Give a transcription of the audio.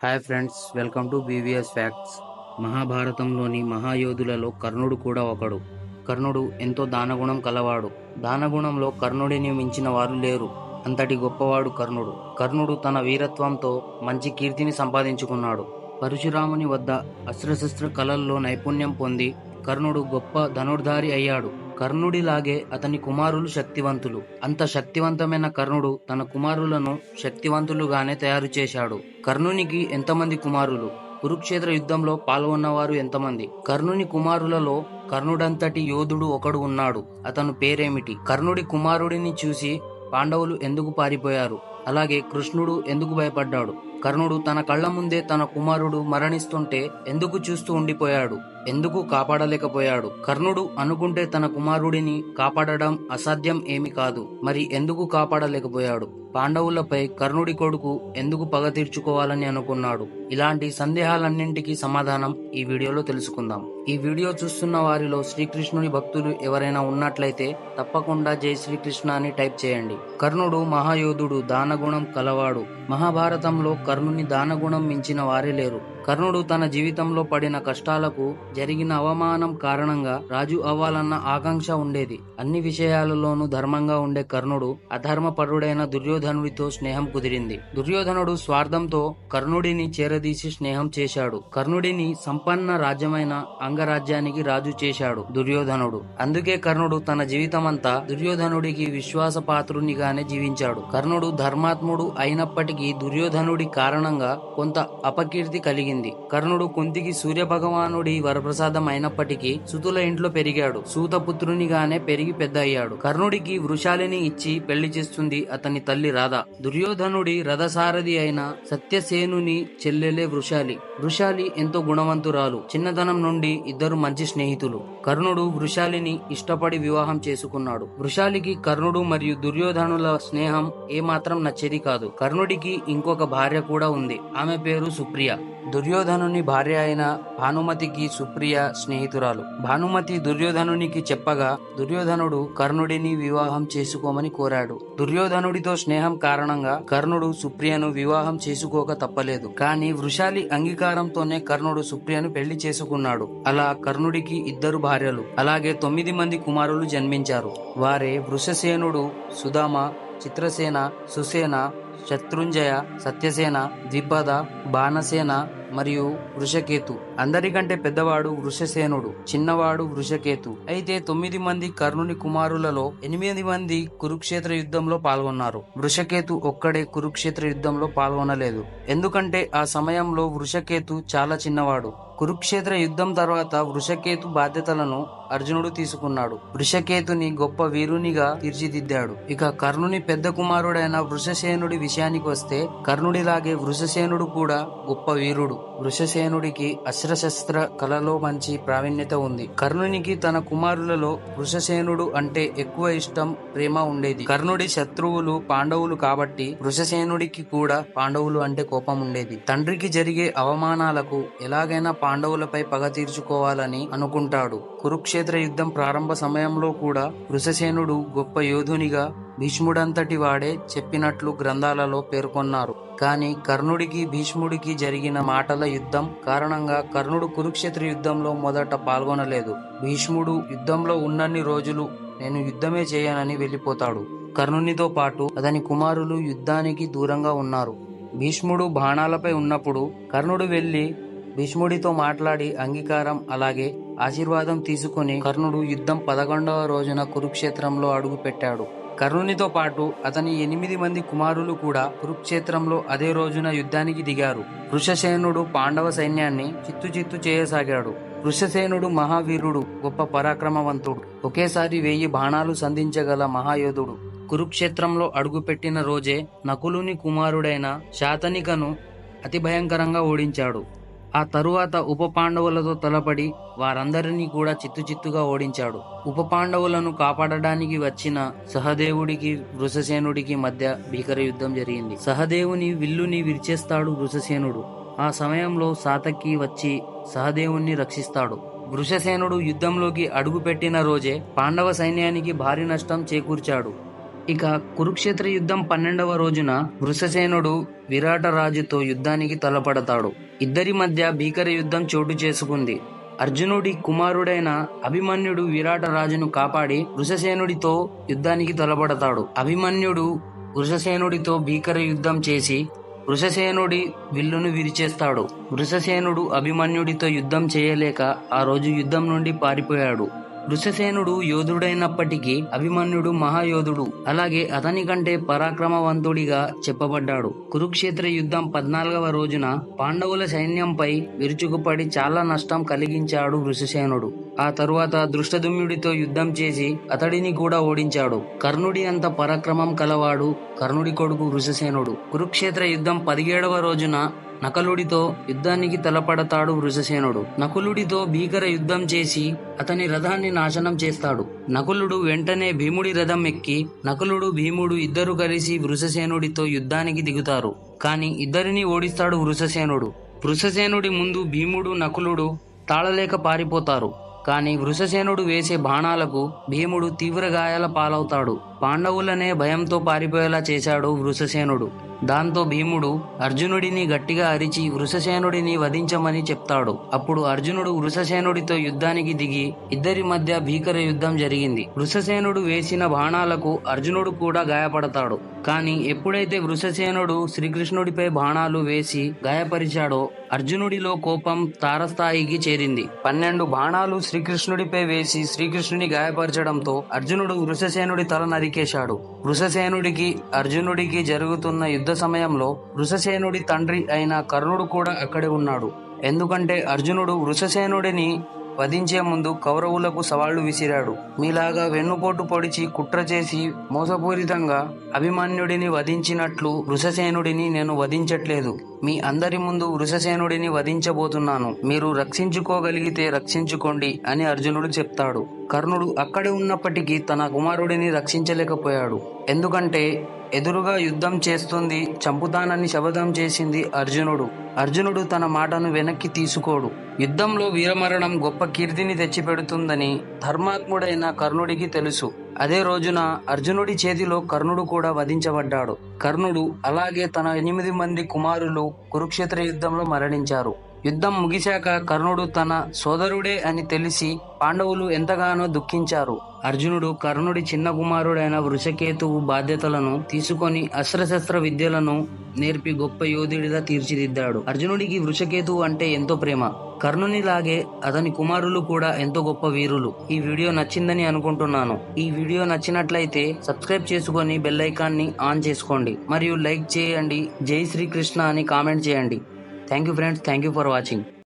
Hi friends, welcome to BVS facts. మహాభారతంలోని మహాయోధులలో కర్ణుడు కూడా ఒకడు. కర్ణుడు ఎంతో దానగుణం కలవాడు. దానగుణంలో కర్ణుడిని మించిన వారు లేరు. అంతటి గొప్పవాడు కర్ణుడు. కర్ణుడు తన వీరత్వంతో మంచి కీర్తిని సంపాదించుకున్నాడు. పరశురాముని వద్ద అస్త్రశస్త్ర కళల్లో నైపుణ్యం పొంది కర్ణుడు గొప్ప ధనుర్ధారి అయ్యాడు. కర్ణుడిలాగే అతని కుమారులు శక్తివంతులు. అంత శక్తివంతమైన కర్ణుడు తన కుమారులను శక్తివంతులుగానే తయారు చేశాడు. కర్ణునికి ఎంతమంది కుమారులు? కురుక్షేత్ర యుద్ధంలో పాల్గొన్నవారు ఎంతమంది? కర్ణుని కుమారులలో కర్ణుడంతటి యోధుడు ఒకడు ఉన్నాడు. అతను పేరేమిటి? కర్ణుడి కుమారుడిని చూసి పాండవులు ఎందుకు పారిపోయారు? అలాగే కృష్ణుడు ఎందుకు భయపడ్డాడు? కర్ణుడు తన కళ్ల ముందే తన కుమారుడు మరణిస్తుంటే ఎందుకు చూస్తూ ఉండిపోయాడు? ఎందుకు కాపాడలేకపోయాడు? కర్ణుడు అనుకుంటే తన కుమారుడిని కాపాడడం అసాధ్యం ఏమి కాదు. మరి ఎందుకు కాపాడలేకపోయాడు? పాండవులపై కర్ణుడి కొడుకు ఎందుకు పగ తీర్చుకోవాలని అనుకున్నాడు? ఇలాంటి సందేహాలన్నింటికీ సమాధానం ఈ వీడియోలో తెలుసుకుందాం. ఈ వీడియో చూస్తున్న వారిలో శ్రీకృష్ణుని భక్తులు ఎవరైనా ఉన్నట్లయితే తప్పకుండా జై శ్రీకృష్ణ అని టైప్ చేయండి. కర్ణుడు మహాయోధుడు, దానగుణం కలవాడు. మహాభారతంలో కర్ణుని దానగుణం మించిన వారే లేరు. కర్ణుడు తన జీవితంలో పడిన కష్టాలకు, జరిగిన అవమానం కారణంగా రాజు అవ్వాలన్న ఆకాంక్ష ఉండేది. అన్ని విషయాలలోనూ ధర్మంగా ఉండే కర్ణుడు అధర్మపరుడైన దుర్యోధనుడితో స్నేహం కుదిరింది. దుర్యోధనుడు స్వార్థంతో కర్ణుడిని చేరదీసి స్నేహం చేశాడు. కర్ణుడిని సంపన్న రాజ్యమైన అంగరాజ్యానికి రాజు చేశాడు దుర్యోధనుడు. అందుకే కర్ణుడు తన జీవితమంతా దుర్యోధనుడికి విశ్వాసపాత్రునిగానే జీవించాడు. కర్ణుడు ధర్మాత్ముడు అయినప్పటికీ దుర్యోధనుడి కారణంగా కొంత అపకీర్తి కలిగింది. కర్ణుడు కుంతికి సూర్యభగవానుడి వరప్రసాదం అయినప్పటికీ సుతుల ఇంట్లో పెరిగాడు. సూతపుత్రునిగానే పెరిగి పెద్ద అయ్యాడు. కర్ణుడికి వృషాలిని ఇచ్చి పెళ్లి చేస్తుంది అతని తల్లి రాధ. దుర్యోధనుడి రథసారథి అయిన సత్యసేనుని చెల్లెలే వృషాలి. వృషాలి ఎంతో గుణవంతురాలు. చిన్నతనం నుండి ఇద్దరు మంచి స్నేహితులు. కర్ణుడు వృషాలిని ఇష్టపడి వివాహం చేసుకున్నాడు. వృషాలికి కర్ణుడు మరియు దుర్యోధనుల స్నేహం ఏమాత్రం నచ్చేది కాదు. కర్ణుడికి ఇంకొక భార్య కూడా ఉంది. ఆమె పేరు సుప్రియ. దుర్యోధనుని భార్య అయిన భానుమతికి సుప్రియ స్నేహితురాలు. భానుమతి దుర్యోధనునికి చెప్పగా దుర్యోధనుడు కర్ణుడిని వివాహం చేసుకోమని కోరాడు. దుర్యోధనుడితో స్నేహం కారణంగా కర్ణుడు సుప్రియను వివాహం చేసుకోక తప్పలేదు. కానీ వృషాలి అంగీకారంతోనే కర్ణుడు సుప్రియను పెళ్లి చేసుకున్నాడు. అలా కర్ణుడికి ఇద్దరు భార్యలు, అలాగే 9 మంది కుమారులు జన్మించారు. వారే వృషసేనుడు, సుధామ, చిత్రసేన, సుసేన, శత్రుంజయ, సత్యసేన, ద్విపద, బాణసేన మరియు వృషకేతు. అందరికంటే పెద్దవాడు వృషసేనుడు, చిన్నవాడు వృషకేతు. అయితే 9 మంది కర్ణుని కుమారులలో 8 మంది కురుక్షేత్ర యుద్ధంలో పాల్గొన్నారు. వృషకేతు ఒక్కడే కురుక్షేత్ర యుద్ధంలో పాల్గొనలేదు. ఎందుకంటే ఆ సమయంలో వృషకేతు చాలా చిన్నవాడు. కురుక్షేత్ర యుద్ధం తర్వాత వృషకేతు బాధ్యతలను అర్జునుడు తీసుకున్నాడు. వృషకేతుని గొప్ప వీరునిగా తీర్చిదిద్దాడు. ఇక కర్ణుని పెద్ద కుమారుడైన వృషసేనుడి విషయానికి వస్తే కర్ణుడిలాగే వృషసేనుడు కూడా గొప్ప వీరుడు. వృషసేనుడికి అస్త్రశస్త్ర కళలో మంచి ప్రావీణ్యత ఉంది. కర్ణునికి తన కుమారులలో వృషసేనుడు అంటే ఎక్కువ ఇష్టం, ప్రేమ ఉండేది. కర్ణుడి శత్రువులు పాండవులు కాబట్టి వృషసేనుడికి కూడా పాండవులు అంటే కోపం ఉండేది. తండ్రికి జరిగే అవమానాలకు ఎలాగైనా పాండవులపై పగ తీర్చుకోవాలని అనుకుంటాడు. కురుక్షేత్ర యుద్ధం ప్రారంభ సమయంలో కూడా వృషసేనుడు గొప్ప యోధునిగా భీష్ముడంతటి వాడే చెప్పినట్లు గ్రంథాలలో పేర్కొన్నారు. కానీ కర్ణుడికి భీష్ముడికి జరిగిన మాటల యుద్ధం కారణంగా కర్ణుడు కురుక్షేత్ర యుద్ధంలో మొదట పాల్గొనలేదు. భీష్ముడు యుద్ధంలో ఉన్నన్ని రోజులు నేను యుద్ధమే చేయనని వెళ్ళిపోతాడు. కర్ణునితో పాటు అతని కుమారులు యుద్ధానికి దూరంగా ఉన్నారు. భీష్ముడు బాణాలపై ఉన్నప్పుడు కర్ణుడు వెళ్లి భీష్ముడితో మాట్లాడి అంగీకారం అలాగే ఆశీర్వాదం తీసుకుని కర్ణుడు యుద్ధం 11వ రోజున కురుక్షేత్రంలో అడుగు పెట్టాడు. కర్ణునితో పాటు అతని 8 మంది కుమారులు కూడా కురుక్షేత్రంలో అదే రోజున యుద్ధానికి దిగారు. వృషసేనుడు పాండవ సైన్యాన్ని చిత్తు చేయసాగాడు. వృషసేనుడు మహావీరుడు, గొప్ప పరాక్రమవంతుడు, ఒకేసారి 1000 బాణాలు సంధించగల మహాయోధుడు. కురుక్షేత్రంలో అడుగుపెట్టిన రోజే నకులుని కుమారుడైన శాతనికను అతి భయంకరంగా ఓడించాడు. ఆ తరువాత ఉప పాండవులతో తలపడి వారందరినీ కూడా చిత్తుగా ఓడించాడు. ఉప పాండవులను కాపాడడానికి వచ్చిన సహదేవుడికి వృషసేనుడికి మధ్య భీకర యుద్ధం జరిగింది. సహదేవుని విల్లుని విరిచేస్తాడు వృషసేనుడు. ఆ సమయంలో సాతకి వచ్చి సహదేవుణ్ణి రక్షిస్తాడు. వృషసేనుడు యుద్ధంలోకి అడుగుపెట్టిన రోజే పాండవ సైన్యానికి భారీ నష్టం చేకూర్చాడు. ఇక కురుక్షేత్ర యుద్ధం 12వ రోజున వృషసేనుడు విరాటరాజుతో యుద్ధానికి తలపడతాడు. ఇద్దరి మధ్య భీకర యుద్ధం చోటు చేసుకుంది. అర్జునుడి కుమారుడైన అభిమన్యుడు విరాటరాజును కాపాడి వృషసేనుడితో యుద్ధానికి తలపడతాడు. అభిమన్యుడు వృషసేనుడితో భీకర యుద్ధం చేసి వృషసేనుడి విల్లును విరిచేస్తాడు. వృషసేనుడు అభిమన్యుడితో యుద్ధం చేయలేక ఆ రోజు యుద్ధం నుండి పారిపోయాడు. వృషసేనుడు యోధుడైనప్పటికీ అభిమన్యుడు మహాయోధుడు, అలాగే అతని కంటే పరాక్రమవంతుడిగా చెప్పబడ్డాడు. కురుక్షేత్ర యుద్ధం 14వ రోజున పాండవుల సైన్యంపై విరుచుకుపడి చాలా నష్టం కలిగించాడు వృషసేనుడు. ఆ తరువాత దృష్టదుమ్యుడితో యుద్ధం చేసి అతడిని కూడా ఓడించాడు. కర్ణుడి అంత పరాక్రమం కలవాడు కర్ణుడి కొడుకు వృషసేనుడు. కురుక్షేత్ర యుద్ధం 17వ రోజున నకులుడితో యుద్ధానికి తలపడతాడు వృషసేనుడు. నకులుడితో భీకర యుద్ధం చేసి అతని రథాన్ని నాశనం చేస్తాడు. నకులుడు వెంటనే భీముడి రథం ఎక్కి నకులుడు భీముడు ఇద్దరు కలిసి వృషసేనుడితో యుద్ధానికి దిగుతారు. కానీ ఇద్దరిని ఓడిస్తాడు వృషసేనుడు. వృషసేనుడి ముందు భీముడు నకులుడు తాళలేక పారిపోతారు. కానీ వృషసేనుడు వేసే బాణాలకు భీముడు తీవ్ర గాయాల పాలవుతాడు. పాండవులనే భయంతో పారిపోయేలా చేశాడు వృషసేనుడు. దాంతో భీముడు అర్జునుడిని గట్టిగా అరిచి వృషసేనుడిని వధించమని చెప్తాడు. అప్పుడు అర్జునుడు వృషసేనుడితో యుద్ధానికి దిగి ఇద్దరి మధ్య భీకర యుద్ధం జరిగింది. వృషసేనుడు వేసిన బాణాలకు అర్జునుడు కూడా గాయపడతాడు. కానీ ఎప్పుడైతే వృషసేనుడు శ్రీకృష్ణుడిపై బాణాలు వేసి గాయపరిచాడో అర్జునుడిలో కోపం తారస్థాయికి చేరింది. 12 బాణాలు శ్రీకృష్ణుడిపై వేసి శ్రీకృష్ణుని గాయపరచడంతో అర్జునుడు వృషసేనుడి తల నరికేశాడు. వృషసేనుడికి అర్జునుడికి జరుగుతున్న యుద్ధ సమయంలో వృషసేనుడి తండ్రి అయిన కర్ణుడు కూడా అక్కడే ఉన్నాడు. ఎందుకంటే అర్జునుడు వృషసేనుడిని వధించే ముందు కౌరవులకు సవాళ్లు విసిరాడు. మీలాగా వెన్నుపోటు పొడిచి కుట్ర చేసి మోసపూరితంగా అభిమన్యుడిని వధించినట్లు వృషసేనుడిని నేను వధించట్లేదు. మీ అందరి ముందు వృషసేనుడిని వధించబోతున్నాను. మీరు రక్షించుకోగలిగితే రక్షించుకోండి అని అర్జునుడు చెప్తాడు. కర్ణుడు అక్కడే ఉన్నప్పటికీ తన కుమారుడిని రక్షించలేకపోయాడు. ఎందుకంటే ఎదురుగా యుద్ధం చేస్తుంది, చంపుతానని శపథం చేసింది అర్జునుడు తన మాటను వెనక్కి తీసుకోడు. యుద్ధంలో వీరమరణం గొప్ప కీర్తిని తెచ్చిపెడుతుందని ధర్మాత్ముడైన కర్ణుడికి తెలుసు. అదే రోజున అర్జునుడి చేతిలో కర్ణుడు కూడా వధించబడ్డాడు. కర్ణుడు అలాగే తన 8 మంది కుమారులు కురుక్షేత్ర యుద్ధంలో మరణించారు. యుద్ధం ముగిశాక కర్ణుడు తన సోదరుడే అని తెలిసి పాండవులు ఎంతగానో దుఃఖించారు. అర్జునుడు కర్ణుడి చిన్న కుమారుడైన వృషకేతువు బాధ్యతలను తీసుకొని అస్త్రశస్త్ర విద్యలను నేర్పి గొప్ప యోధుడిగా తీర్చిదిద్దాడు. అర్జునుడికి వృషకేతువు అంటే ఎంతో ప్రేమ. కర్ణునిలాగే అతని కుమారులు కూడా ఎంతో గొప్ప వీరులు. ఈ వీడియో నచ్చిందని అనుకుంటున్నాను. ఈ వీడియో నచ్చినట్లయితే సబ్స్క్రైబ్ చేసుకొని బెల్ ఐకాన్ని ఆన్ చేసుకోండి మరియు లైక్ చేయండి. జై శ్రీకృష్ణ అని కామెంట్ చేయండి. Thank you friends. Thank you for watching.